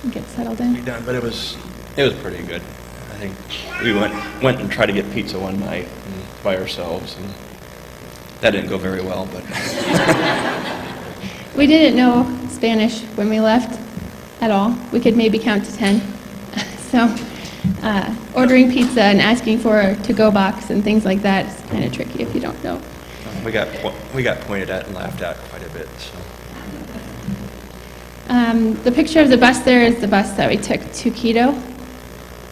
and get settled in. Done, but it was pretty good. I think we went and tried to get pizza one night by ourselves, and that didn't go very well. But We didn't know Spanish when we left at all. We could maybe count to 10. So ordering pizza and asking for a to-go box and things like that is kind of tricky if you don't know. we got pointed at and laughed at quite a bit. So. The picture of the bus there is the bus that we took to Quito,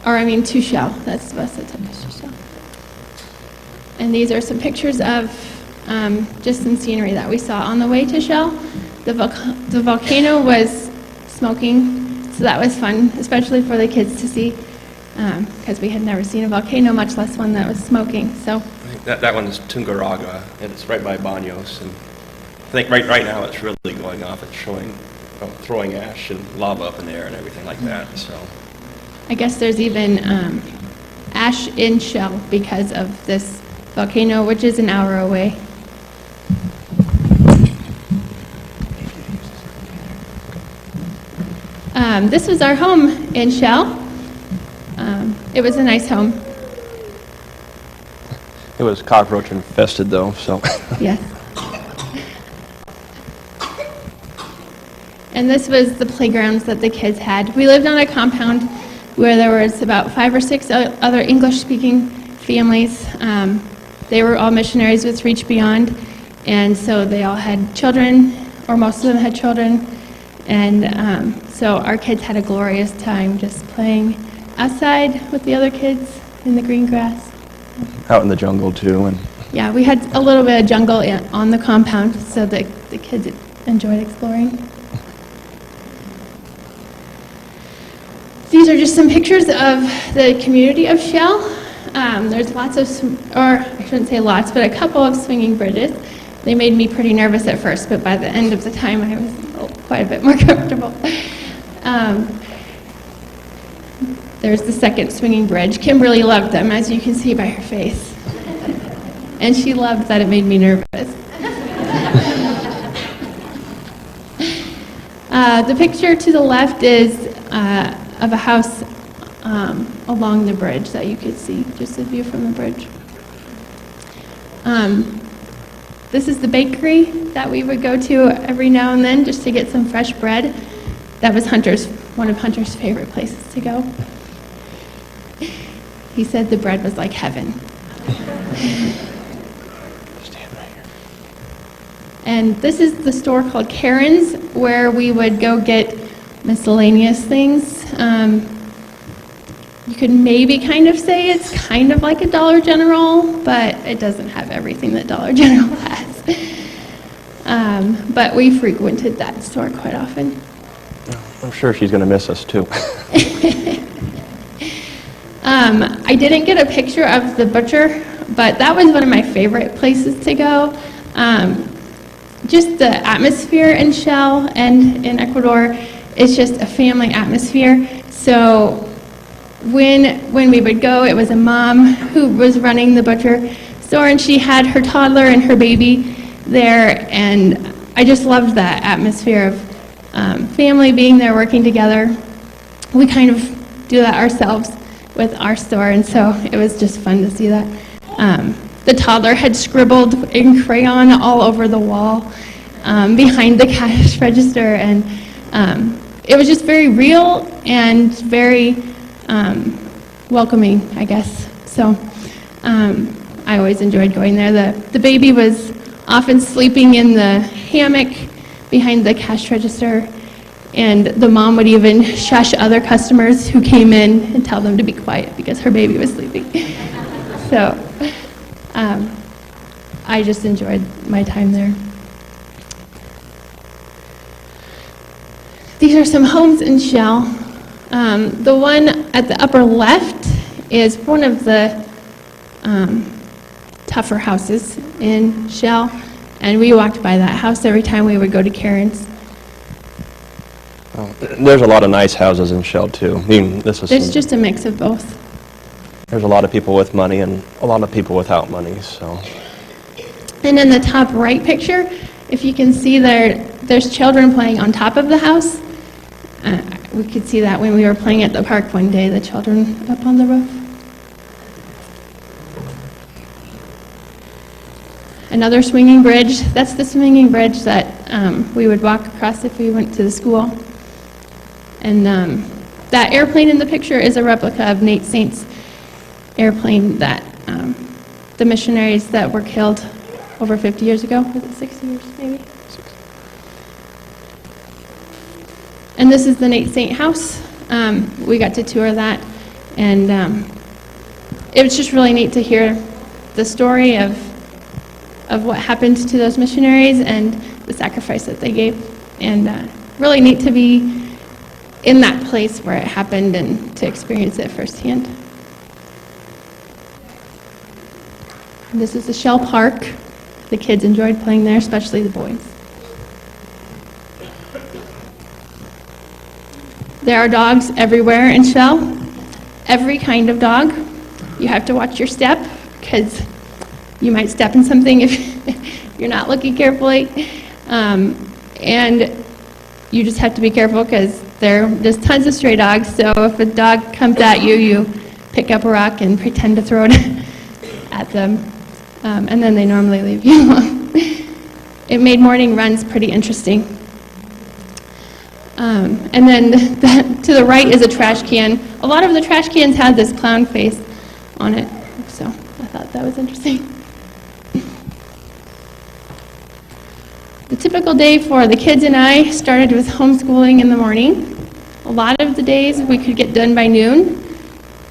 to Shell. That's the bus that took us to Shell. And these are some pictures of just some scenery that we saw on the way to Shell. The volcano was smoking, so that was fun, especially for the kids to see, because we had never seen a volcano, much less one that was smoking. So that one is Tungurahua, and it's right by Baños. And I think right now it's really going off. It's showing throwing ash and lava up in the air and everything like that. So I guess there's even ash in Shell because of this volcano, which is an hour away. This was our home in Shell. It was a nice home. it was cockroach infested though. So Yes. And this was the playgrounds that the kids had. We lived on a compound where there was about 5 or 6 other English-speaking families. They were all missionaries with Reach Beyond, and so they all had children, or most of them had children. And so our kids had a glorious time just playing outside with the other kids in the green grass. out in the jungle too, and Yeah, we had a little bit of jungle on the compound, so the kids enjoyed exploring. These are just some pictures of the community of Shell. There's lots of, or I shouldn't say lots, but a couple of swinging bridges. They made me pretty nervous at first, but by the end of the time I was quite a bit more comfortable. There's the second swinging bridge. Kimberly loved them, as you can see by her face. And she loved that it made me nervous. The picture to the left is of a house along the bridge that you could see, just a view from the bridge. This is the bakery that we would go to every now and then just to get some fresh bread. That was one of Hunter's favorite places to go. He said the bread was like heaven. stand right here. And this is the store called Karen's, where we would go get miscellaneous things. You could maybe kind of say it's kind of like a Dollar General, but it doesn't have everything that Dollar General has. But we frequented that store quite often. I'm sure she's going to miss us too. I didn't get a picture of the butcher, but that was one of my favorite places to go. Just the atmosphere in Shell and in Ecuador is just a family atmosphere. So when we would go, it was a mom who was running the butcher store, and she had her toddler and her baby there, and I just loved that atmosphere of family being there working together. We kind of do that ourselves with our store, and so it was just fun to see that. The toddler had scribbled in crayon all over the wall behind the cash register, and it was just very real and very welcoming, I guess. So I always enjoyed going there. The baby was often sleeping in the hammock behind the cash register, and the mom would even shush other customers who came in and tell them to be quiet because her baby was sleeping. So I just enjoyed my time there. These are some homes in Shell. The one at the upper left is one of the tougher houses in Shell, and we walked by that house every time we would go to Karen's. Well, there's a lot of nice houses in Shell too. I mean, There's just a mix of both. There's a lot of people with money and a lot of people without money. So. And in the top right picture, if you can see there's children playing on top of the house. We could see that when we were playing at the park one day, the children up on the roof. Another swinging bridge. That's the swinging bridge that we would walk across if we went to the school. And that airplane in the picture is a replica of Nate Saint's airplane that the missionaries that were killed over 50 years ago. Was it 60 years, maybe? And this is the Nate Saint house. We got to tour that, and it was just really neat to hear the story of what happened to those missionaries and the sacrifice that they gave. And really neat to be in that place where it happened and to experience it firsthand. And this is the Shell Park. The kids enjoyed playing there, especially the boys. There are dogs everywhere in Shell, every kind of dog. You have to watch your step because you might step in something if you're not looking carefully. And you just have to be careful because there's tons of stray dogs, so if a dog comes at you, you pick up a rock and pretend to throw it at them, and then they normally leave you alone. It made morning runs pretty interesting. And then to the right is a trash can. A lot of the trash cans had this clown face on it, so I thought that was interesting. The typical day for the kids and I started with homeschooling in the morning. A lot of the days we could get done by noon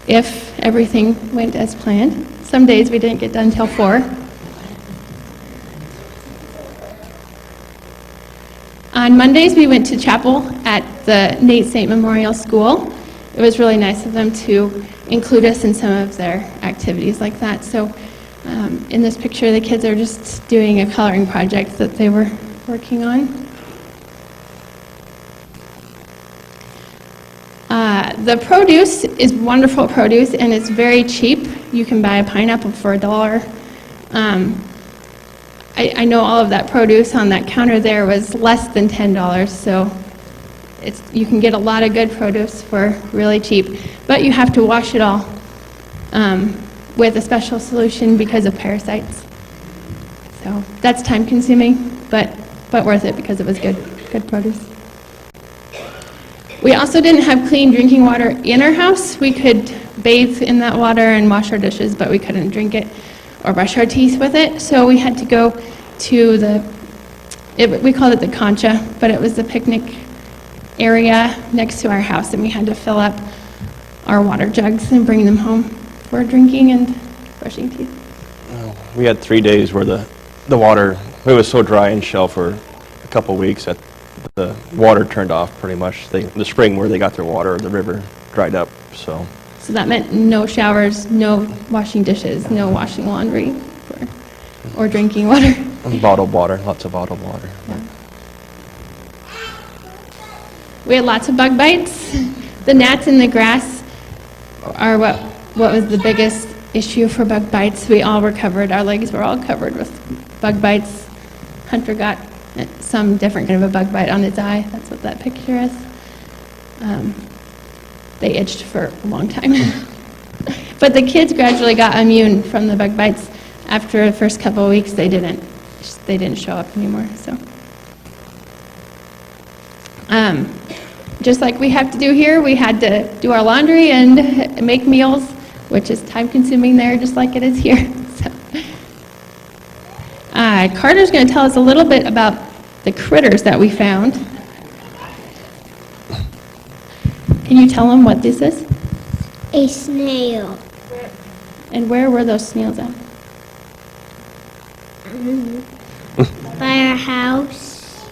if everything went as planned. Some days we didn't get done till 4. On Mondays we went to chapel at the Nate Saint Memorial School. It was really nice of them to include us in some of their activities like that. So in this picture the kids are just doing a coloring project that they were working on. The produce is wonderful produce, and it's very cheap. You can buy a pineapple for $1. I know all of that produce on that counter there was less than $10, so you can get a lot of good produce for really cheap, but you have to wash it all with a special solution because of parasites. So that's time consuming, but worth it because it was good produce. We also didn't have clean drinking water in our house. We could bathe in that water and wash our dishes, but we couldn't drink it or brush our teeth with it. So we had to go to we called it the concha, but it was the picnic area next to our house, and we had to fill up our water jugs and bring them home for drinking and brushing teeth. We had 3 days where the water, it was so dry in Shell for a couple weeks that the water turned off pretty much. The spring where they got their water, the river dried up, so. So that meant no showers, no washing dishes, no washing laundry, or drinking water. And bottled water, lots of bottled water. Yeah. We had lots of bug bites. The gnats in the grass are what was the biggest issue for bug bites. We all were covered, our legs were all covered with bug bites. Hunter got some different kind of a bug bite on his eye. That's what that picture is. They itched for a long time. But the kids gradually got immune from the bug bites. After the first couple of weeks, they didn't show up anymore. So, just like we have to do here, we had to do our laundry and make meals, which is time-consuming there, just like it is here. So, Carter's going to tell us a little bit about the critters that we found. Can you tell them what this is? A snail. And where were those snails at? By our house.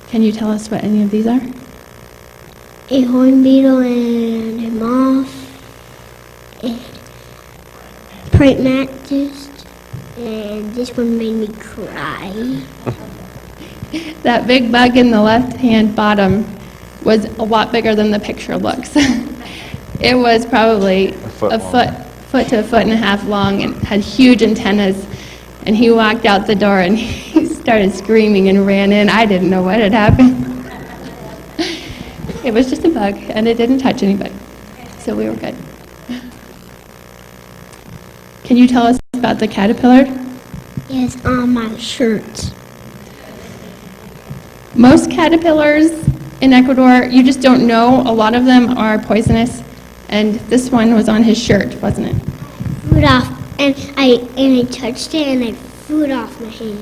Can you tell us what any of these are? A horn beetle and a moth. And praying mantis. And this one made me cry. That big bug in the left-hand bottom was a lot bigger than the picture looks. It was probably a foot to a foot and a half long and had huge antennas. And he walked out the door and he started screaming and ran in. I didn't know what had happened. It was just a bug, and it didn't touch anybody, so we were good. Can you tell us about the caterpillar? Yes, on my shirt. Most caterpillars in Ecuador, you just don't know. A lot of them are poisonous, and this one was on his shirt, wasn't it? Flew it off, and I touched it, and I flew it off my hand.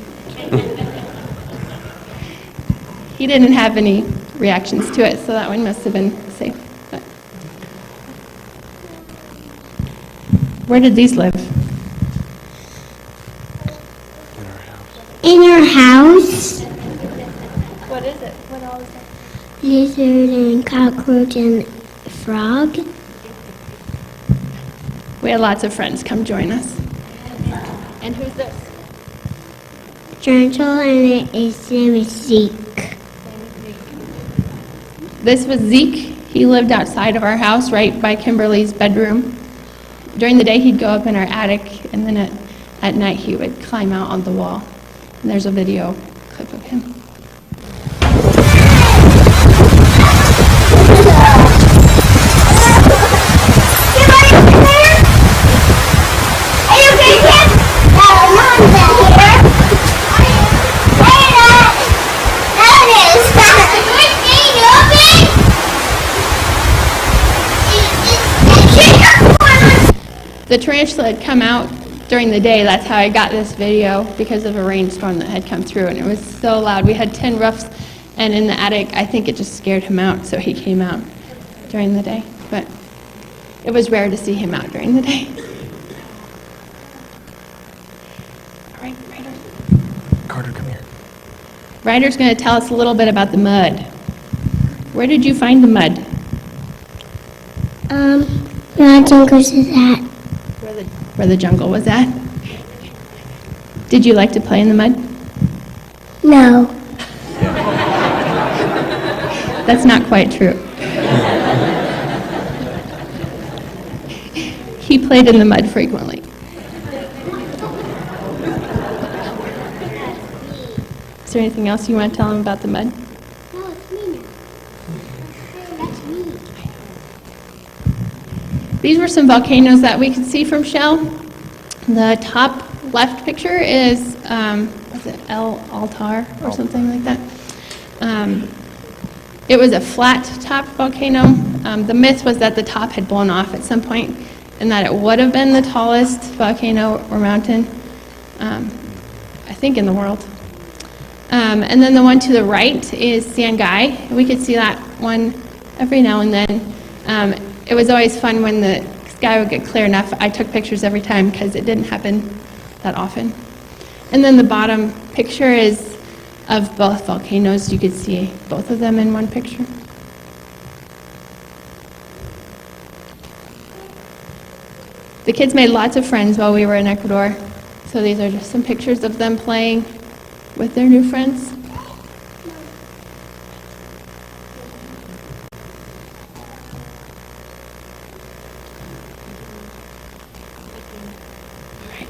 He didn't have any reactions to it, so that one must have been safe. But where did these live? In our house, What is it? What all is it? lizard and cockroach and frog. We had lots of friends come join us. And who's this? Tarantula, and his name is Zeke. This was Zeke. He lived outside of our house, right by Kimberly's bedroom. During the day, he'd go up in our attic, and then at night, he would climb out on the wall. And there's a video clip of him. The tarantula had come out during the day. That's how I got this video, because of a rainstorm that had come through, and it was so loud. We had tin roofs, and in the attic, I think it just scared him out, so he came out during the day. But it was rare to see him out during the day. All right, Ryder. Carter, come here. Ryder's going to tell us a little bit about the mud. Where did you find the mud? My jungles is at. Where the jungle was at. Did you like to play in the mud? No. That's not quite true. He played in the mud frequently. Is there anything else you want to tell him about the mud? No, it's me now. That's me. These were some volcanoes that we could see from Shell. The top left picture is, what's it, El Altar or something like that. It was a flat top volcano. The myth was that the top had blown off at some point and that it would have been the tallest volcano or mountain, I think, in the world. And then the one to the right is Sangay. We could see that one every now and then. It was always fun when the sky would get clear enough. I took pictures every time because it didn't happen that often. And then the bottom picture is of both volcanoes. You could see both of them in one picture. The kids made lots of friends while we were in Ecuador. So these are just some pictures of them playing with their new friends.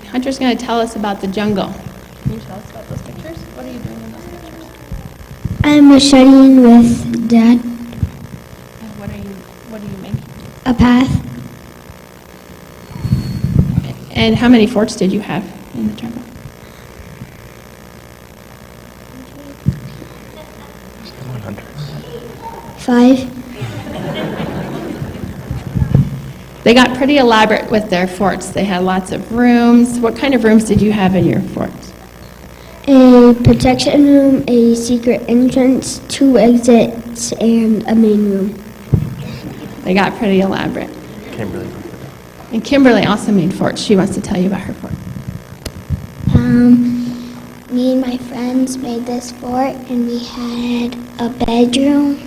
Hunter's going to tell us about the jungle. Can you tell us about those pictures? What are you doing in those pictures? I'm studying with Dad. And what are you making? A path. And how many forts did you have in the jungle? Come on, Hunter. 5. They got pretty elaborate with their forts. They had lots of rooms. What kind of rooms did you have in your forts? A protection room, a secret entrance, 2 exits, and a main room. They got pretty elaborate. Kimberly. And Kimberly also made forts. She wants to tell you about her fort. Me and my friends made this fort, and we had a bedroom,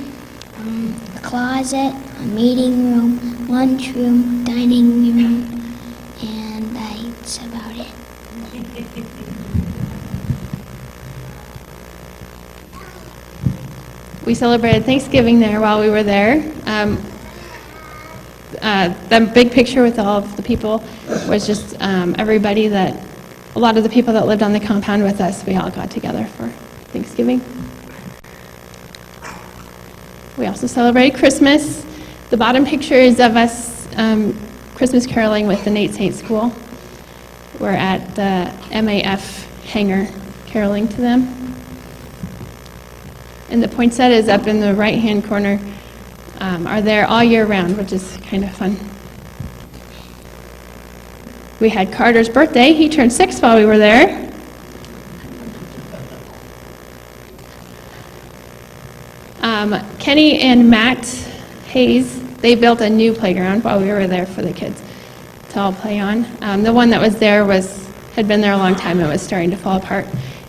a closet, a meeting room, lunchroom, dining room, and that's about it. We celebrated Thanksgiving there while we were there. The big picture with all of the people was just everybody that, a lot of the people that lived on the compound with us, we all got together for Thanksgiving. We also celebrated Christmas. The bottom picture is of us Christmas caroling with the Nate Saint School. We're at the MAF hangar caroling to them. And the poinsettias up in the right-hand corner are there all year round, which is kind of fun. We had Carter's birthday. He turned 6 while we were there. Kenny and Matt Hayes, they built a new playground while we were there for the kids to all play on. The one that was there had been there a long time and was starting to fall apart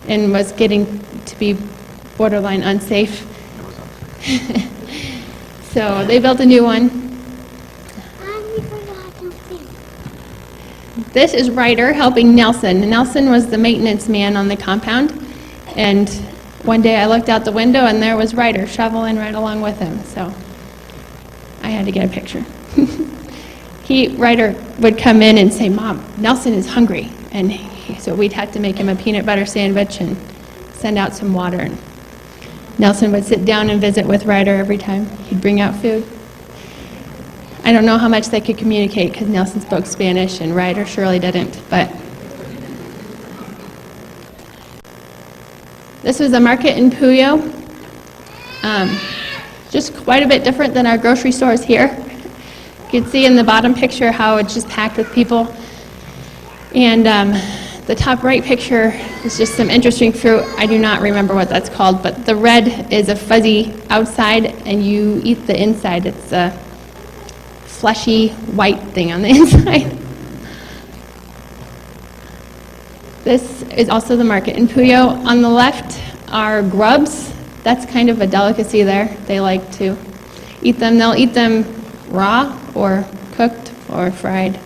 and was getting to be borderline unsafe. So they built a new one. This is Ryder helping Nelson. Nelson was the maintenance man on the compound, and one day I looked out the window and there was Ryder shoveling right along with him, so I had to get a picture. Ryder would come in and say, "Mom, Nelson is hungry," and so we'd have to make him a peanut butter sandwich and send out some water. And Nelson would sit down and visit with Ryder every time he'd bring out food. I don't know how much they could communicate because Nelson spoke Spanish and Ryder surely didn't, but this was a market in Puyo. Just quite a bit different than our grocery stores here. You can see in the bottom picture how it's just packed with people. And the top right picture is just some interesting fruit. I do not remember what that's called, but the red is a fuzzy outside and you eat the inside. It's a fleshy white thing on the inside. This is also the market in Puyo. On the left are grubs. That's kind of a delicacy there. They like to eat them. They'll eat them raw or cooked or fried.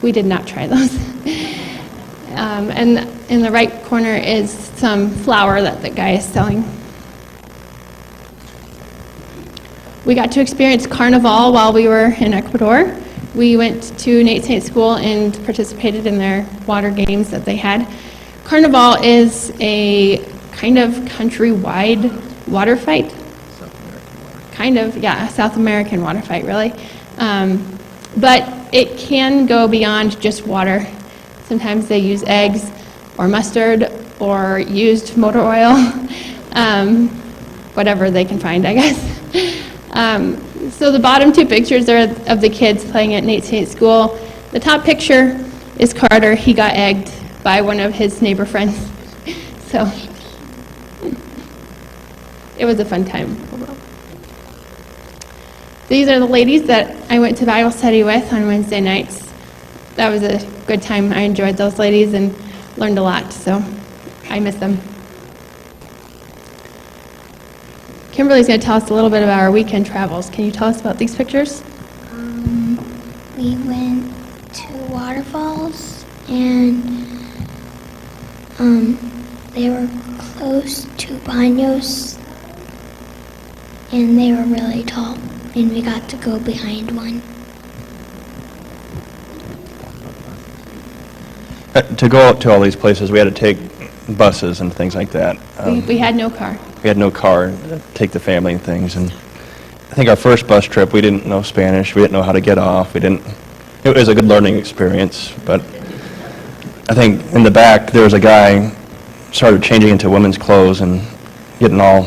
We did not try those. And in the right corner is some flour that the guy is selling. We got to experience Carnival while we were in Ecuador. We went to Nate Saint School and participated in their water games that they had. Carnival is a kind of countrywide water fight. Kind of, yeah, a South American water fight, really. But it can go beyond just water. Sometimes they use eggs or mustard or used motor oil, whatever they can find, I guess. So the bottom two pictures are of the kids playing at Nate Saint School. The top picture is Carter. He got egged by one of his neighbor friends. So it was a fun time overall. These are the ladies that I went to Bible study with on Wednesday nights. That was a good time. I enjoyed those ladies and learned a lot, so I miss them. Kimberly's going to tell us a little bit about our weekend travels. Can you tell us about these pictures? We went to waterfalls, and they were close to baños, and they were really tall, and we got to go behind one. To go out to all these places, we had to take buses and things like that. We had no car. We had no car to take the family and things. And I think our first bus trip, we didn't know Spanish. We didn't know how to get off. It was a good learning experience. But I think in the back, there was a guy started changing into women's clothes and getting all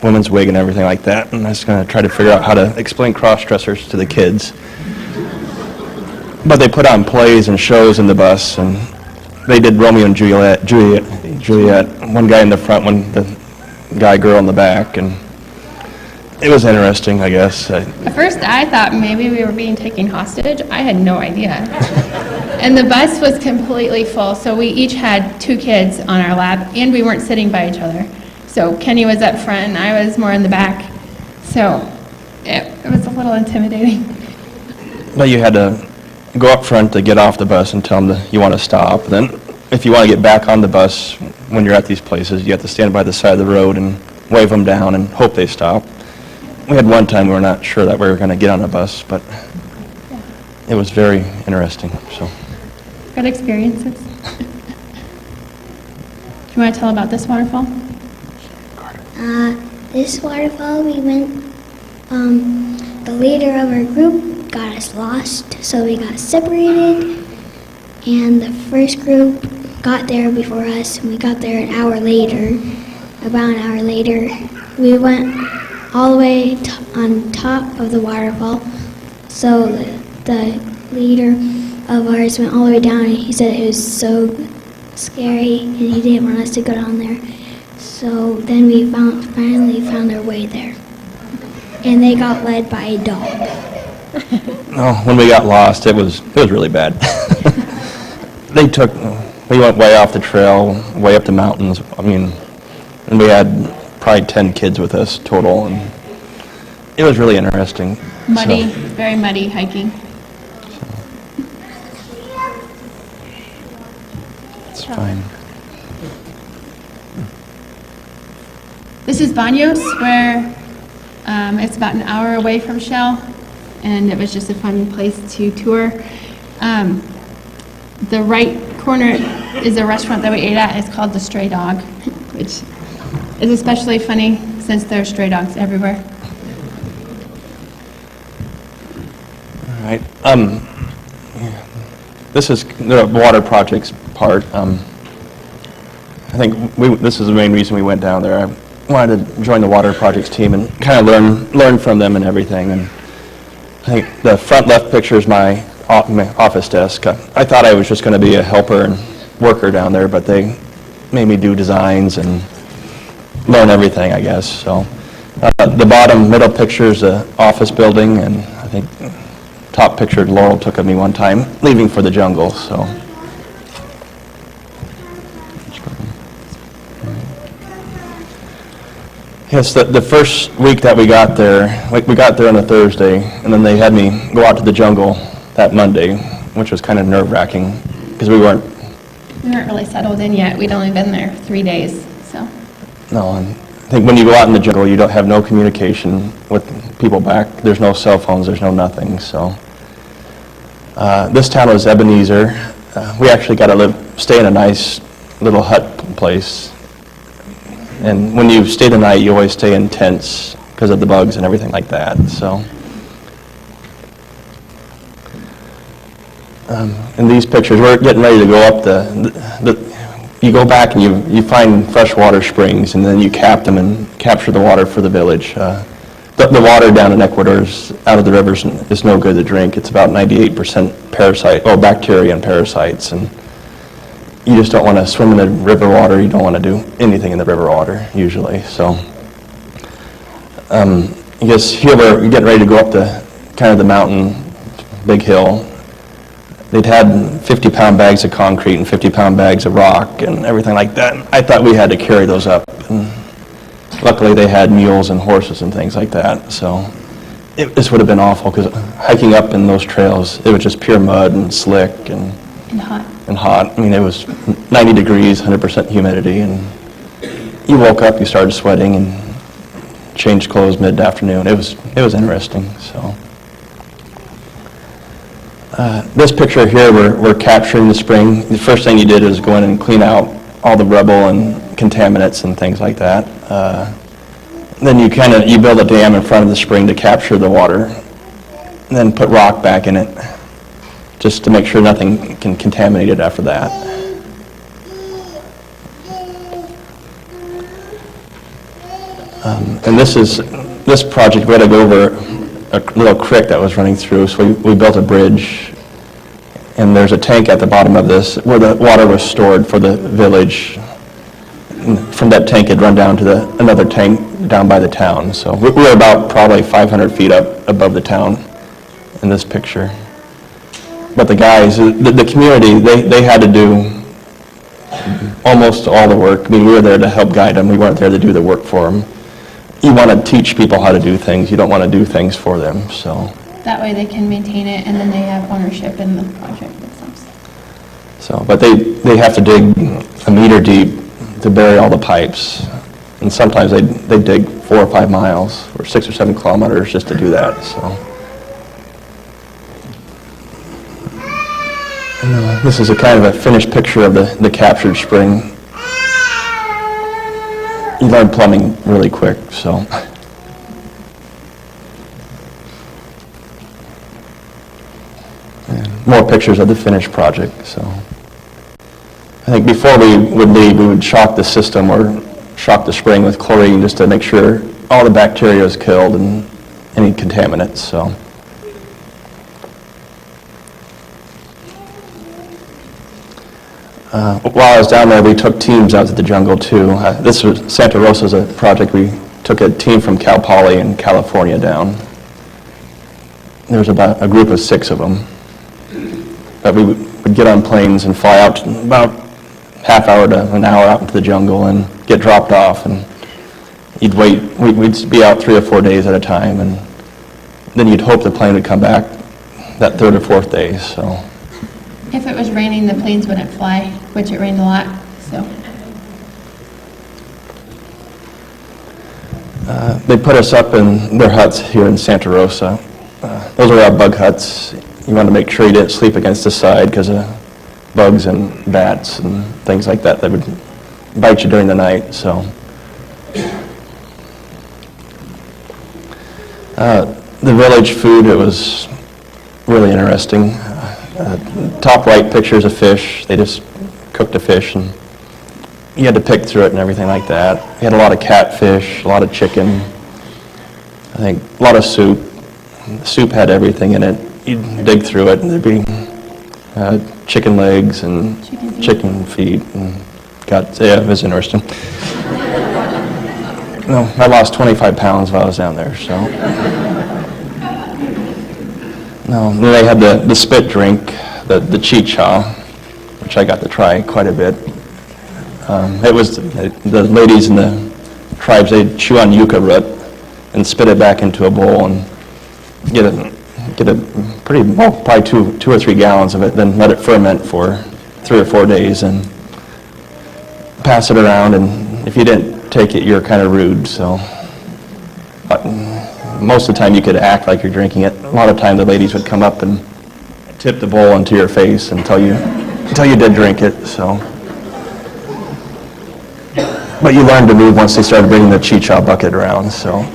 women's wig and everything like that. And I was going to try to figure out how to explain cross-dressers to the kids. But they put on plays and shows in the bus, and they did Romeo and Juliet, one guy in the front, girl in the back, and it was interesting, I guess. At first, I thought maybe we were being taken hostage. I had no idea. And the bus was completely full, so we each had 2 kids on our lap, and we weren't sitting by each other. So Kenny was up front, and I was more in the back. So it was a little intimidating. Well, you had to go up front to get off the bus and tell them that you want to stop. Then, if you want to get back on the bus when you're at these places, you have to stand by the side of the road and wave them down and hope they stop. We had one time we were not sure that we were going to get on a bus, but it was very interesting. So, good experiences. Do you want to tell about this waterfall? This waterfall we went, the leader of our group got us lost, so we got separated, and the first group got there before us, and we got there an hour later. About an hour later, we went all the way on top of the waterfall, so the leader of ours went all the way down, and he said it was so scary, and he didn't want us to go down there. So then we finally found our way there. And they got led by a dog. Oh, when we got lost, it was really bad. We went way off the trail, way up the mountains. I mean, and we had probably 10 kids with us total, and it was really interesting. Muddy, So, very muddy hiking. it's fine. This is Banos, where it's about an hour away from Shell, and it was just a fun place to tour. The right corner is a restaurant that we ate at. It's called The Stray Dog, which is especially funny since there are stray dogs everywhere. All right. This is the water projects part. I think this is the main reason we went down there. I wanted to join the water projects team and kind of learn from them and everything. And I think the front left picture is my office desk. I thought I was just going to be a helper and worker down there, but they made me do designs and learn everything, I guess. So the bottom middle picture is the office building, and I think top picture Laurel took of me one time leaving for the jungle. So. Yes, the first week that we got there on a Thursday, and then they had me go out to the jungle that Monday, which was kind of nerve-wracking because we weren't really settled in yet. We'd only been there 3 days, so. No, and I think when you go out in the jungle, you don't have no communication with people back. There's no cell phones, there's no nothing, so. This town was Ebenezer. We actually got to stay in a nice little hut place. And when you stay the night, you always stay in tents because of the bugs and everything like that, so. In these pictures, we're getting ready to go up you go back and you find freshwater springs, and then you cap them and capture the water for the village. The water down in Ecuador out of the rivers is no good to drink. It's about 98% bacteria and parasites, and you just don't want to swim in the river water. You don't want to do anything in the river water, usually. So, I guess here we're getting ready to go up the mountain, big hill. They'd had 50-pound bags of concrete and 50-pound bags of rock and everything like that. I thought we had to carry those up. And luckily, they had mules and horses and things like that. So this would have been awful because hiking up in those trails, it was just pure mud and slick and hot. I mean, it was 90 degrees, 100% humidity, and you woke up, you started sweating, and changed clothes mid-afternoon. It was interesting. So. This picture here, we're capturing the spring. The first thing you did is go in and clean out all the rubble and contaminants and things like that. Then you build a dam in front of the spring to capture the water, and then put rock back in it, just to make sure nothing can contaminate it after that. And this project, we had to go over a little creek that was running through, so we built a bridge, and there's a tank at the bottom of this where the water was stored for the village. And from that tank, it'd run down to another tank down by the town. So we were about probably 500 feet up above the town in this picture. But the guys, the community, they had to do almost all the work. I mean, we were there to help guide them. We weren't there to do the work for them. You want to teach people how to do things. You don't want to do things for them, so. That way they can maintain it, and then they have ownership in the project themselves. So, but they have to dig a meter deep to bury all the pipes. And sometimes they dig 4 or 5 miles, or 6 or 7 kilometers just to do that, so. And, this is a kind of a finished picture of the captured spring. you learn plumbing really quick, so. And more pictures of the finished project, so. I think before we would leave, we would shock the system or shock the spring with chlorine just to make sure all the bacteria is killed and any contaminants, so. While I was down there, we took teams out to the jungle too. This was Santa Rosa's a project. We took a team from Cal Poly in California down. There was about a group of 6 of them. But we would get on planes and fly out about half hour to an hour out into the jungle and get dropped off. And you'd wait. We'd be out 3 or 4 days at a time, and then you'd hope the plane would come back that 3rd or 4th day. So. If it was raining, the planes wouldn't fly, which it rained a lot, so. They put us up in their huts here in Santa Rosa. Those are our bug huts. You want to make sure you didn't sleep against the side because of bugs and bats and things like that that would bite you during the night, so. The village food, it was really interesting. Top right pictures of fish. They just cooked the fish and you had to pick through it and everything like that. We had a lot of catfish, a lot of chicken, I think a lot of soup. The soup had everything in it. You'd dig through it and there'd be chicken legs and chicken feet and yeah, it was interesting. No, I lost 25 pounds while I was down there, so. No, then they had the spit drink, the chicha, which I got to try quite a bit. It was the ladies in the tribes, they'd chew on yucca root and spit it back into a bowl and get a pretty, well, probably 2 or 3 gallons of it, then let it ferment for 3 or 4 days and pass it around, and if you didn't take it, you're kind of rude, so. But most of the time you could act like you're drinking it. A lot of time the ladies would come up and tip the bowl into your face until you did drink it, so. But you learned to move once they started bringing the chicha bucket around, so.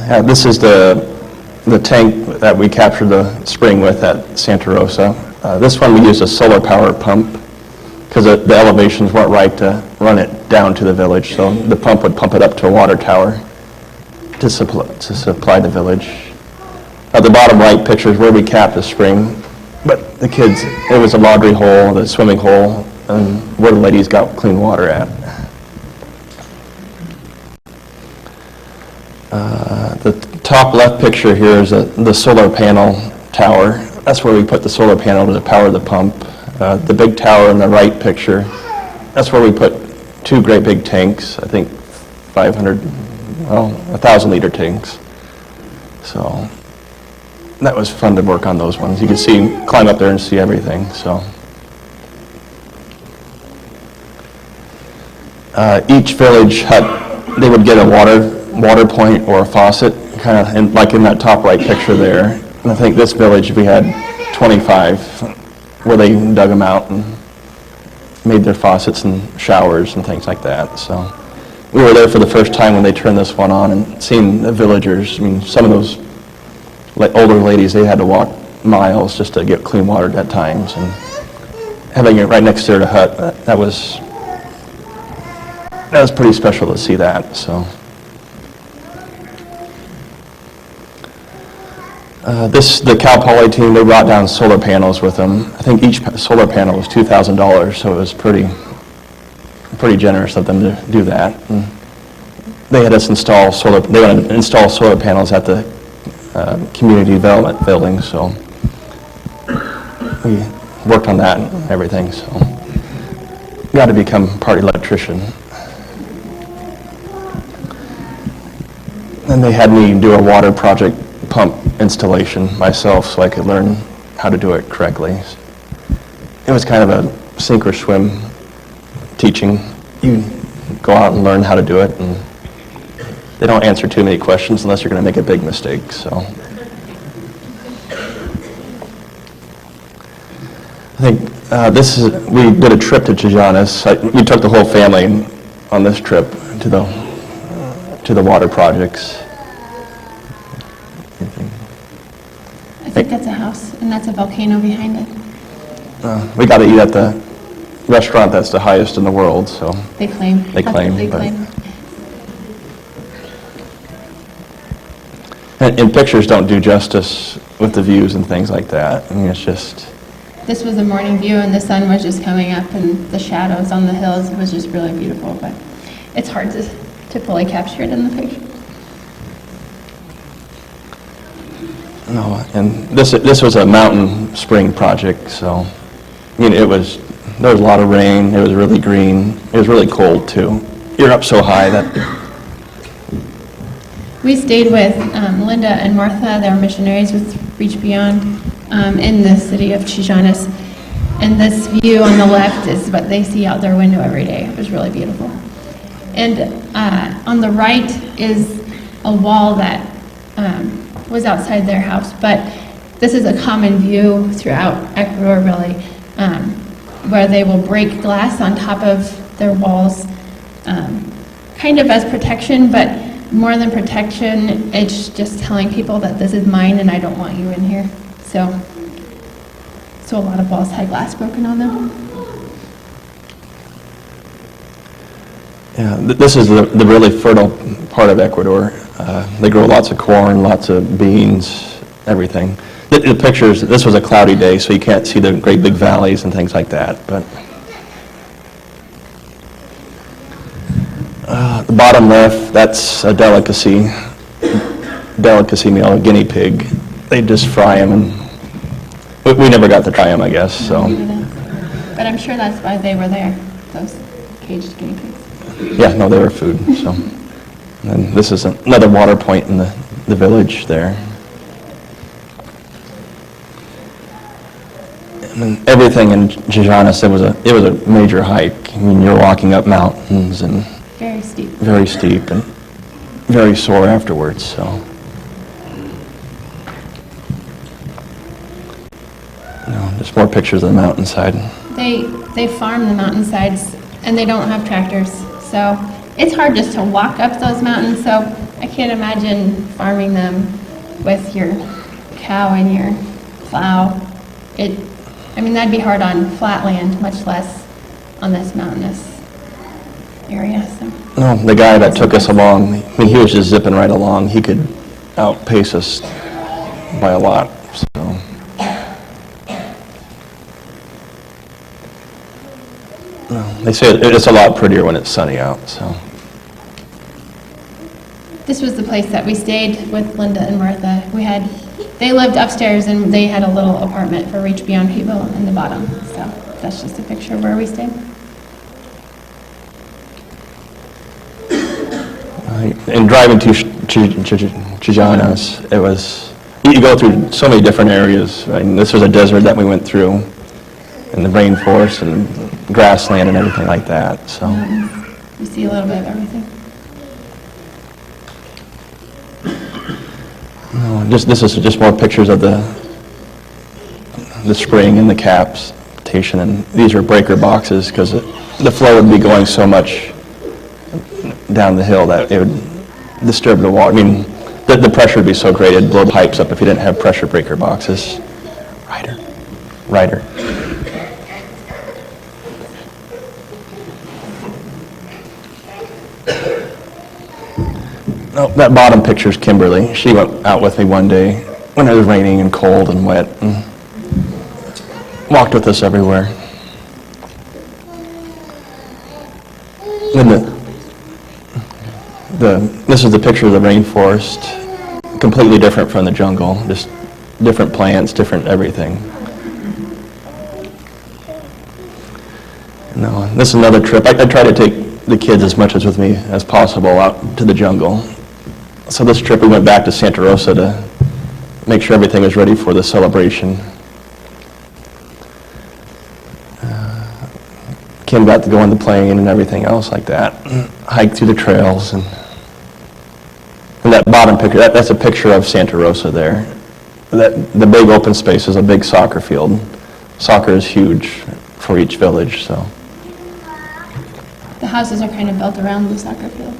Yeah, this is the tank that we captured the spring with at Santa Rosa. This one we used a solar power pump because the elevations weren't right to run it down to the village, so the pump would pump it up to a water tower to supply the village. At the bottom right picture is where we capped the spring, but the kids, it was a laundry hole, the swimming hole, and where the ladies got clean water at. The top left picture here is the solar panel tower. That's where we put the solar panel to power the pump. The big tower in the right picture, that's where we put 2 great big tanks, I think 1,000 liter tanks. So that was fun to work on those ones. You could climb up there and see everything, so. Each village hut, they would get a water point or a faucet, kind of like in that top right picture there. And I think this village, we had 25 where they dug them out and made their faucets and showers and things like that. So we were there for the first time when they turned this one on and seeing the villagers. I mean, some of those older ladies, they had to walk miles just to get clean water at times. And having it right next to their hut, that was pretty special to see that. So. The Cal Poly team, they brought down solar panels with them. I think each solar panel was $2,000, so it was pretty generous of them to do that. And they had us install solar panels at the community development building, so we worked on that and everything, so got to become part electrician. And they had me do a water project pump installation myself so I could learn how to do it correctly. It was kind of a sink or swim teaching. You go out and learn how to do it, and they don't answer too many questions unless you're going to make a big mistake. So I think We did a trip to Chijanas. We took the whole family on this trip to the water projects. I think that's a house, and that's a volcano behind it. We got to eat at the restaurant that's the highest in the world, so They claim. They That's claim, what they but- claim. and pictures don't do justice with the views and things like that. I mean, it's just, This was a morning view, and the sun was just coming up, and the shadows on the hills, it was just really beautiful, but it's hard to fully capture it in the picture. no, and this was a mountain spring project, so, I mean, there was a lot of rain, it was really green, it was really cold too. You're up so high that, We stayed with Linda and Martha, they were missionaries with Reach Beyond in the city of Chijanas. And this view on the left is what they see out their window every day. It was really beautiful. And on the right is a wall that was outside their house. But this is a common view throughout Ecuador, really, where they will break glass on top of their walls, kind of as protection, but more than protection, it's just telling people that this is mine and I don't want you in here. So a lot of walls had glass broken on them. yeah, this is the really fertile part of Ecuador. They grow lots of corn, lots of beans, everything. The pictures, this was a cloudy day, so you can't see the great big valleys and things like that, but the bottom left, that's a delicacy meal, a guinea pig. They just fry them, and we never got to try them, I guess, so. But I'm sure that's why they were there, those caged guinea pigs. Yeah, no, they were food, so. And this is another water point in the village there. And then everything in Chijanas, it was a major hike. I mean, you're walking up mountains and Very steep. very steep and very sore afterwards, so. No, just more pictures of the mountainside. They farm the mountainsides and they don't have tractors. So it's hard just to walk up those mountains. So I can't imagine farming them with your cow and your plow. I mean, that'd be hard on flat land, much less on this mountainous area, so. No, the guy that took us along, I mean, he was just zipping right along. He could outpace us by a lot, so. No, they say it's a lot prettier when it's sunny out, so. This was the place that we stayed with Linda and Martha. They lived upstairs and they had a little apartment for Reach Beyond people in the bottom. So that's just a picture of where we stayed. And driving to Chijanas, it was, you go through so many different areas. I mean, this was a desert that we went through, and the rainforest and grassland and everything like that, so. You see a little bit of everything. No, this is just more pictures of the spring and the capitation, and these are breaker boxes because the flow would be going so much down the hill that it would disturb the water. I mean, the pressure would be so great it'd blow the pipes up if you didn't have pressure breaker boxes. Ryder. Oh, that bottom picture's Kimberly. She went out with me one day when it was raining and cold and wet, and walked with us everywhere. And this is the picture of the rainforest, completely different from the jungle, just different plants, different everything. No, this is another trip. I try to take the kids as much as with me as possible out to the jungle. So this trip we went back to Santa Rosa to make sure everything was ready for the celebration. Kim got to go on the plane and everything else like that. Hike through the trails, and that bottom picture, that's a picture of Santa Rosa there. The big open space is a big soccer field soccer is huge for each village, so. The houses are kind of built around the soccer field.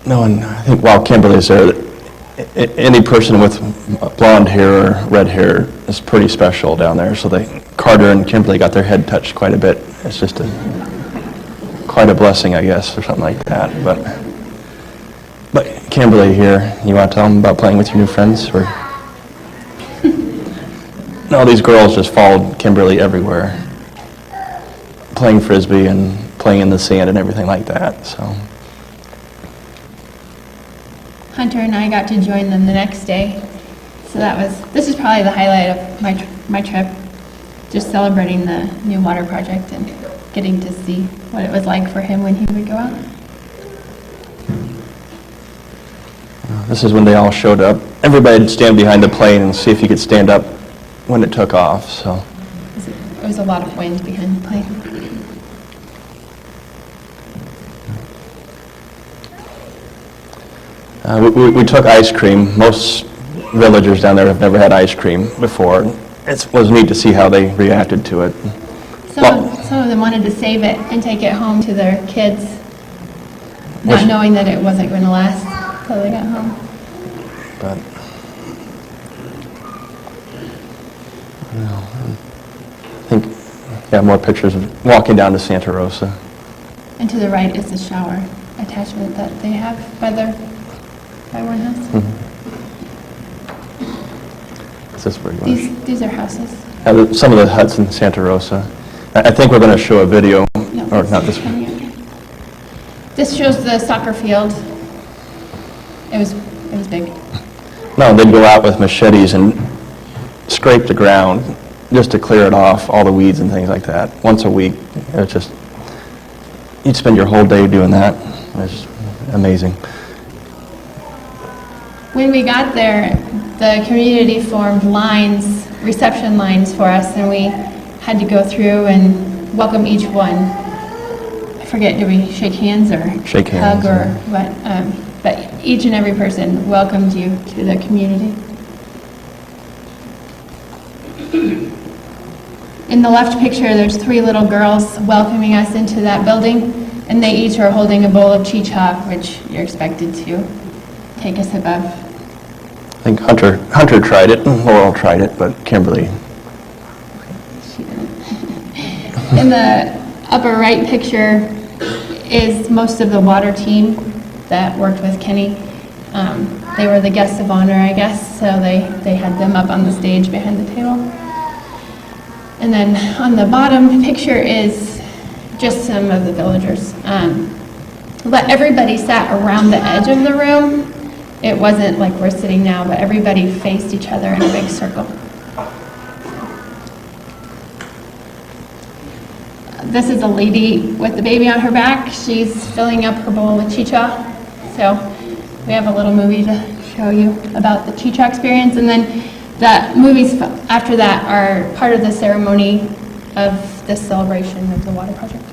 No, and I think while Kimberly's there, any person with blonde hair or red hair is pretty special down there. So Carter and Kimberly got their head touched quite a bit. It's just quite a blessing, I guess, or something like that. But Kimberly here, you want to tell them about playing with your new friends? Or no, these girls just followed Kimberly everywhere, playing frisbee and playing in the sand and everything like that. So. Hunter and I got to join them the next day. So this is probably the highlight of my trip, just celebrating the new water project and getting to see what it was like for him when he would go out. This is when they all showed up. Everybody would stand behind the plane and see if you could stand up when it took off. So It was a lot of wind behind the plane. We took ice cream. Most villagers down there have never had ice cream before. It was neat to see how they reacted to it. Some of them wanted to save it and take it home to their kids, not knowing that it wasn't going to last until they got home. But I think, yeah, more pictures of walking down to Santa Rosa. And to the right is the shower attachment that they have by one house. Mm-hmm. This is pretty much. These are houses. Some of the huts in Santa Rosa. I think we're going to show a video, No, or not this one. This shows the soccer field. It was big. No, they'd go out with machetes and scrape the ground just to clear it off, all the weeds and things like that. Once a week, it's just, you'd spend your whole day doing that. It's amazing. When we got there, the community formed lines, reception lines for us, and we had to go through and welcome each one. I forget, do we shake hands or Shake hands, hug or what? But each and every person welcomed you to the community. In the left picture, there's 3 little girls welcoming us into that building, and they each are holding a bowl of chicha, which you're expected to take a sip of. I think Hunter tried it, Laurel tried it, but Kimberly. She didn't. In the upper right picture is most of the water team that worked with Kenny. They were the guests of honor, I guess, so they had them up on the stage behind the table. And then on the bottom picture is just some of the villagers. But everybody sat around the edge of the room. It wasn't like we're sitting now, but everybody faced each other in a big circle. This is a lady with the baby on her back. She's filling up her bowl with chicha. So we have a little movie to show you about the chicha experience. And then the movies after that are part of the ceremony of this celebration of the water project.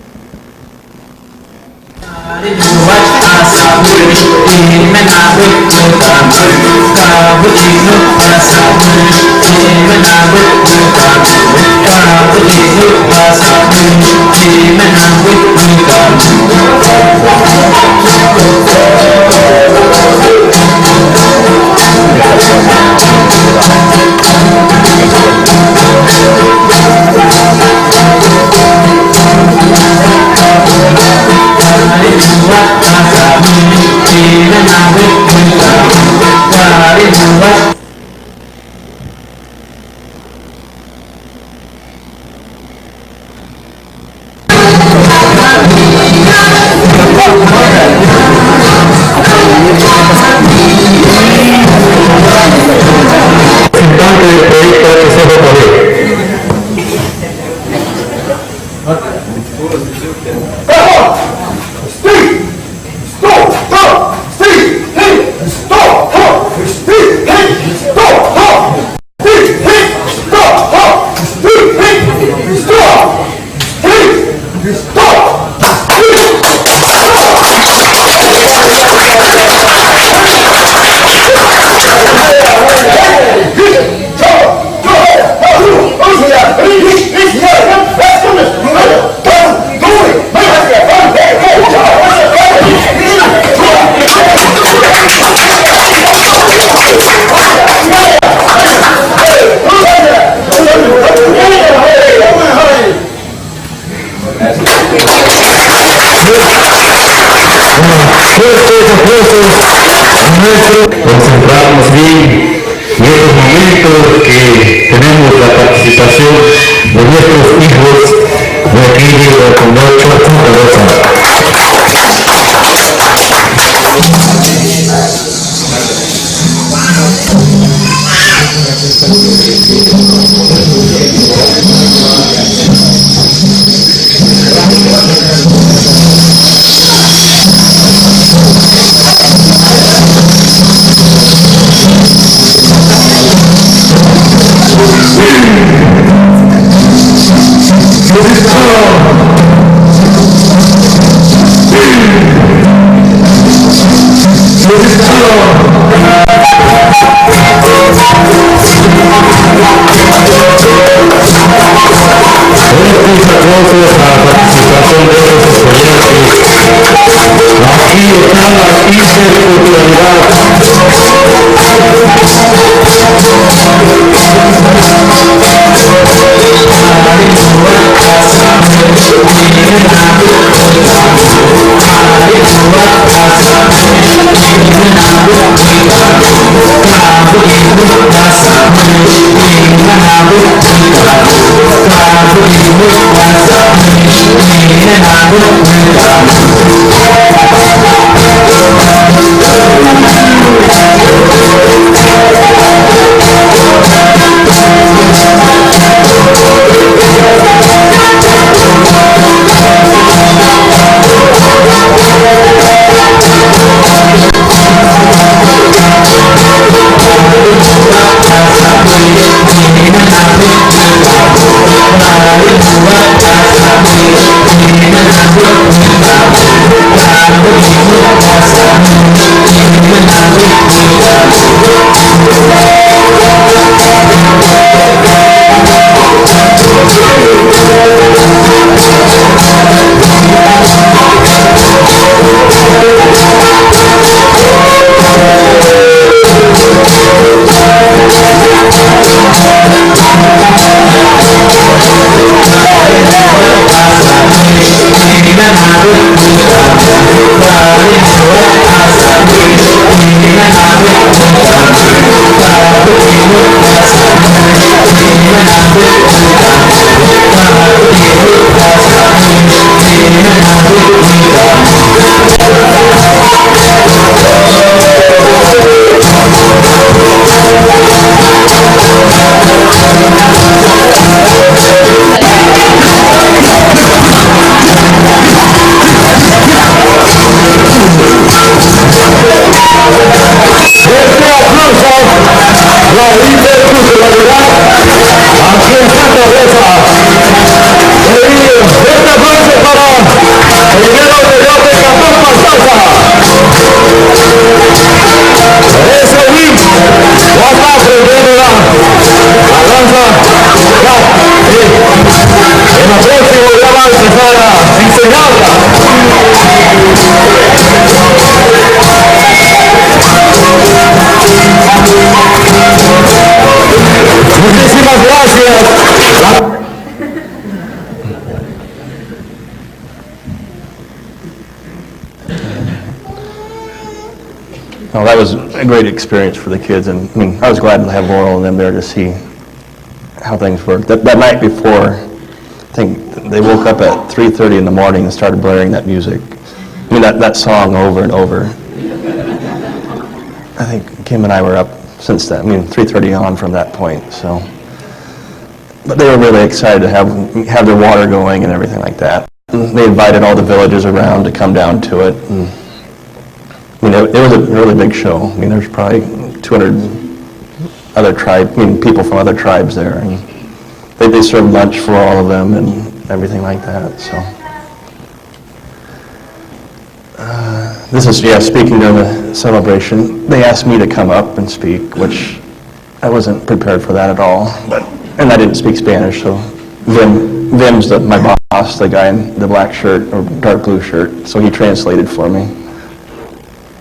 Concentrarnos bien en estos momentos que tenemos la participación de nuestros hijos de aquí de Condado Santa Rosa. Well, that was a great experience for the kids, and I mean, I was glad to have Laurel and them there to see how things worked. That night before, I think they woke up at 3:30 in the morning and started blaring that music. I mean, that song over and over. I think Kim and I were up since then. I mean, 3:30 on from that point. So, but they were really excited to have their water going and everything like that. And they invited all the villages around to come down to it. And, I mean, it was a really big show. I mean, there's probably 200 people from other tribes there, and they served lunch for all of them and everything like that. So, this is speaking during the celebration. They asked me to come up and speak, which I wasn't prepared for that at all. And I didn't speak Spanish, so Vim's my boss, the guy in the black shirt or dark blue shirt, so he translated for me.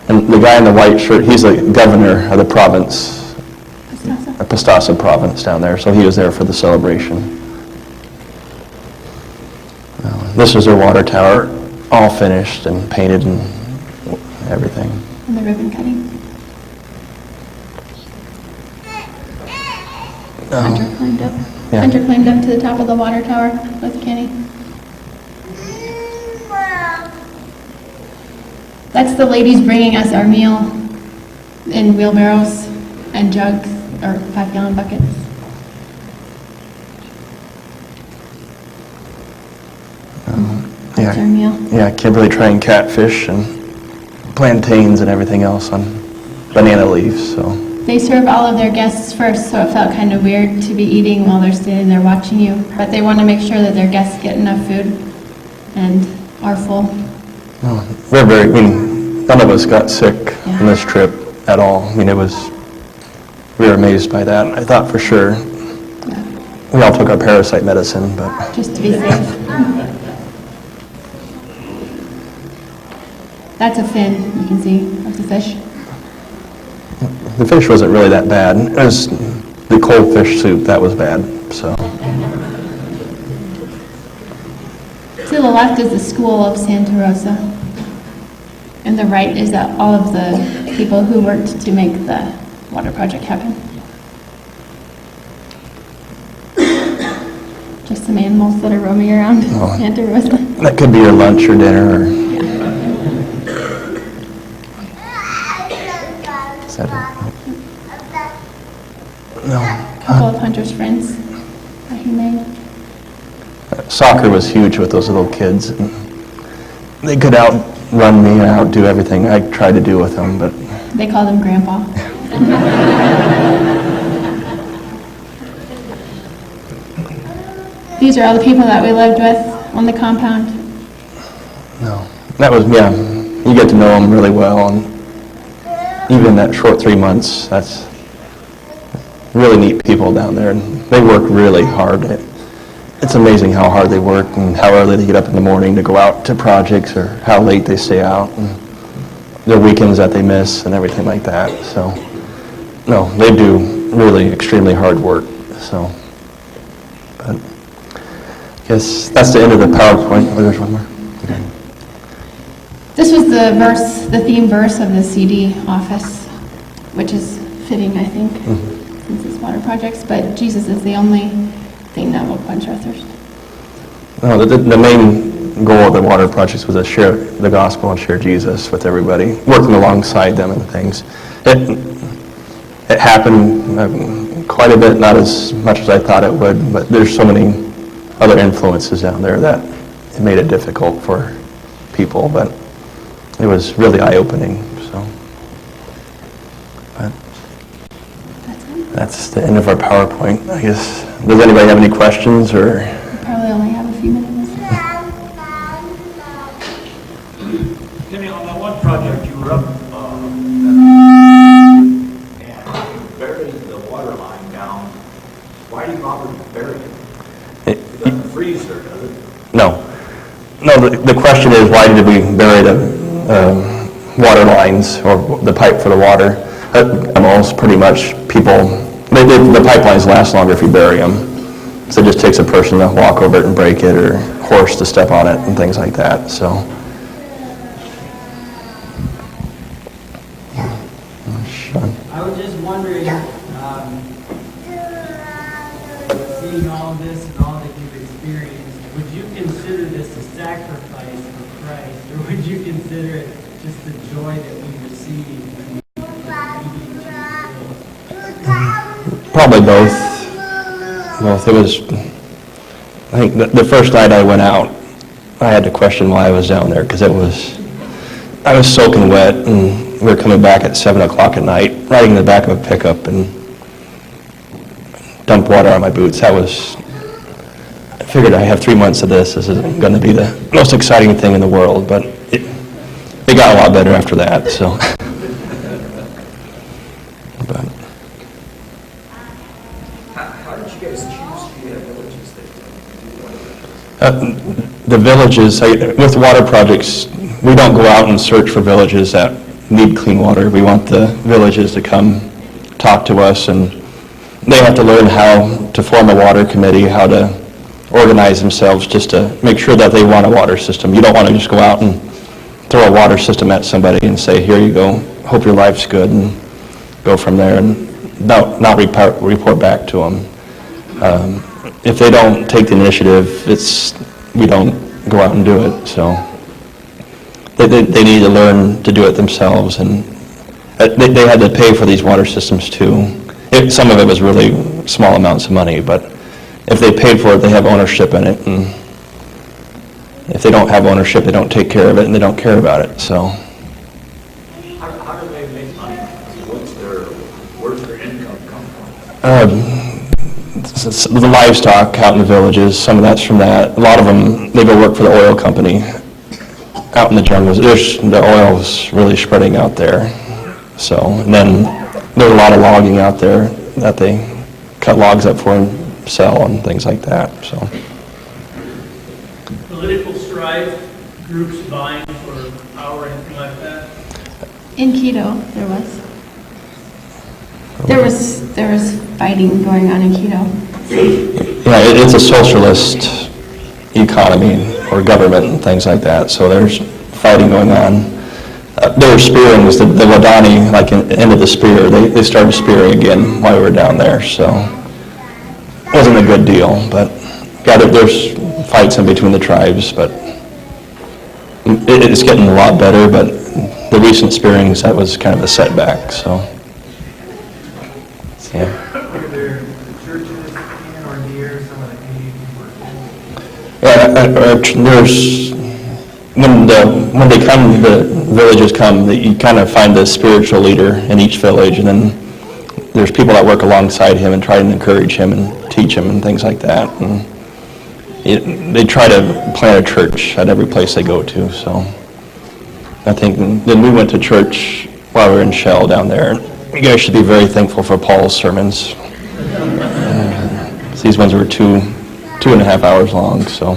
And the guy in the white shirt, he's the governor of the province, Pastaza province down there, so he was there for the celebration. This is their water tower, all finished and painted, and everything. And the ribbon cutting. Hunter climbed up. Yeah. Hunter climbed up to the top of the water tower with Kenny. That's the ladies bringing us our meal in wheelbarrows and jugs or 5-gallon buckets. That's our meal. Yeah, Kimberly trying catfish and plantains and everything else on banana leaves, so. They serve all of their guests first, so it felt kind of weird to be eating while they're standing there watching you. But they want to make sure that their guests get enough food and are full. We're very, I mean, none of us got sick on this trip at all. I mean, we were amazed by that. I thought for sure, we all took our parasite medicine, but. Just to be safe. That's a fin, you can see, of the fish. The fish wasn't really that bad. It was the cold fish soup that was bad, so. To the left is the school of Santa Rosa. And the right is all of the people who worked to make the water project happen. Just some animals that are roaming around Santa Rosa. That could be your lunch or dinner or. No. A couple of Hunter's friends that he made. Soccer was huge with those little kids. And they could outrun me and outdo everything I tried to do with them, but. They called him Grandpa. These are all the people that we lived with on the compound. No. That was, yeah, you get to know them really well, and even that short 3 months, that's really neat people down there, and they work really hard. It's amazing how hard they work and how early they get up in the morning to go out to projects or how late they stay out, and their weekends that they miss and everything like that. So, no, they do really extremely hard work, so. But I guess that's the end of the PowerPoint. Oh, there's one more. Okay. This was the theme verse of the CD office, which is fitting, I think, since it's water projects, but Jesus is the only thing that will quench our thirst. No, the main goal of the water projects was to share the gospel and share Jesus with everybody, working alongside them and things. It happened quite a bit, not as much as I thought it would, but there's so many other influences down there that it made it difficult for people, but it was really eye-opening, so. But that's the end of our PowerPoint, I guess. Does anybody have any questions, or? We probably only have a few minutes. Kenny, on that one project, you were up and buried the water line down. Why do you bother to bury it? It doesn't freeze there, does it? No. No, the question is, why did we bury the water lines or the pipe for the water? Most pretty much people, the pipelines last longer if you bury them. So it just takes a person to walk over it and break it, or horse to step on it and things like that, so. Sean. I was just wondering, seeing all this and all that you've experienced, would you consider this a sacrifice for Christ, or would you consider it just the joy that we receive when we Probably both. It was, I think the first night I went out, I had to question why I was down there, because I was soaking wet, and we were coming back at 7 o'clock at night, riding in the back of a pickup and dumped water on my boots. I figured I have 3 months of this. This isn't going to be the most exciting thing in the world, but it got a lot better after that, so. But. How did you guys choose the villages The villages, with water projects, we don't go out and search for villages that need clean water. We want the villages to come talk to us, and they have to learn how to form a water committee, how to organize themselves just to make sure that they want a water system. You don't want to just go out and throw a water system at somebody and say, here you go, hope your life's good, and go from there, and not report back to them. If they don't take the initiative, we don't go out and do it. So they need to learn to do it themselves, and they had to pay for these water systems too. Some of it was really small amounts of money, but if they paid for it, they have ownership in it, and if they don't have ownership, they don't take care of it, and they don't care about it. So How do they make money? Where's their income come from? the livestock out in the villages, some of that's from that. A lot of them, they go work for the oil company out in the jungles. The oil's really spreading out there. So, and then there's a lot of logging out there that they cut logs up for and sell and things like that. So, Political strife, groups vying for power, anything like that? In Quito, there was fighting going on in Quito. yeah, it's a socialist economy or government and things like that. So there's fighting going on. There were spearings. The Wadani, like ended the spear. They started spearing again while we were down there. So it wasn't a good deal. But yeah, there's fights in between the tribes. But it's getting a lot better. But the recent spearings, that was kind of a setback. So yeah. Are there churches in or near some of the Canadian workers? Yeah, there's when they come, the villagers come, you kind of find the spiritual leader in each village, and then there's people that work alongside him and try to encourage him and teach him and things like that. And they try to plant a church at every place they go to. So I think then we went to church while we were in Shell down there. You guys should be very thankful for Paul's sermons. These ones were 2.5 hours long. So.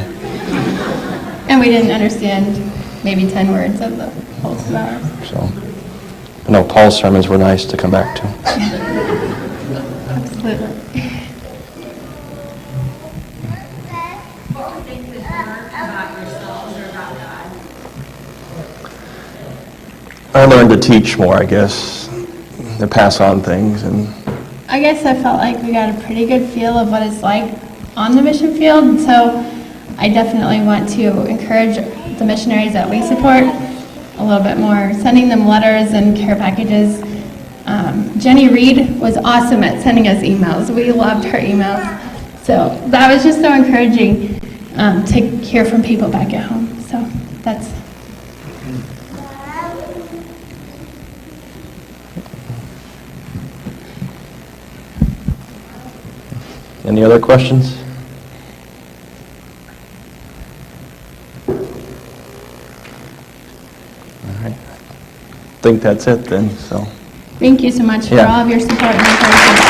And we didn't understand maybe 10 words of the whole 2 hours. So, no, Paul's sermons were nice to come back to. Absolutely. What would they could learn about yourselves or about God? I learned to teach more, I guess, to pass on things. And I guess I felt like we got a pretty good feel of what it's like on the mission field, so I definitely want to encourage the missionaries that we support a little bit more, sending them letters and care packages. Jenny Reed was awesome at sending us emails. We loved her emails. So that was just so encouraging to hear from people back at home. So that's... Any other questions? All right. I think that's it then, so. Thank you so much for Yeah. all of your support and encouragement.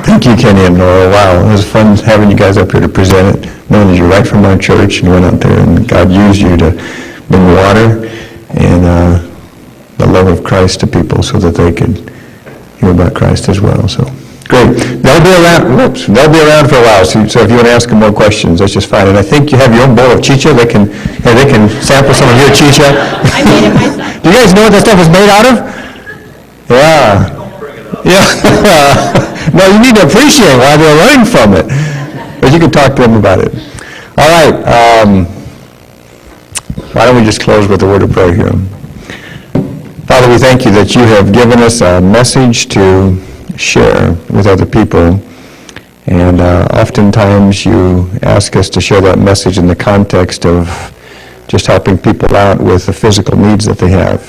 Thank you, Kenny and Laura. Wow, it was fun having you guys up here to present it, knowing that you're right from our church and went out there and God used you to bring water and the love of Christ to people so that they could hear about Christ as well. So great. They'll be around. They'll be around for a while. So if you want to ask them more questions, that's just fine. And I think you have your own bowl of chicha. They can sample some of your chicha. I made it myself. Do you guys know what that stuff is made out of? Yeah. Yeah. No, you need to appreciate why they're learning from it. But you can talk to them about it. All right. Why don't we just close with a word of prayer here? Father, we thank you that you have given us a message to share with other people. And oftentimes you ask us to share that message in the context of just helping people out with the physical needs that they have.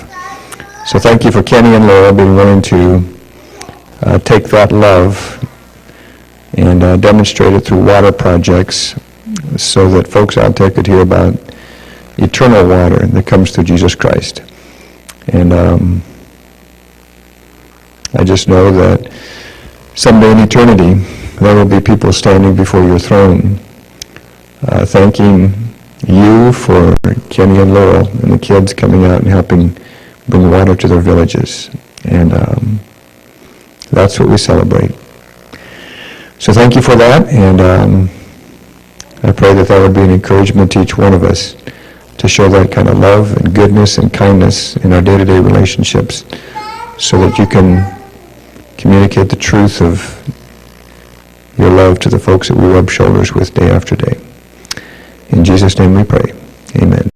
So thank you for Kenny and Laura being willing to take that love and demonstrate it through water projects so that folks out there could hear about eternal water that comes through Jesus Christ. And I just know that someday in eternity there will be people standing before your throne thanking you for Kenny and Laurel and the kids coming out and helping bring water to their villages. And that's what we celebrate. So thank you for that, and I pray that that would be an encouragement to each one of us to show that kind of love and goodness and kindness in our day-to-day relationships so that you can communicate the truth of your love to the folks that we rub shoulders with day after day. In Jesus' name we pray. Amen.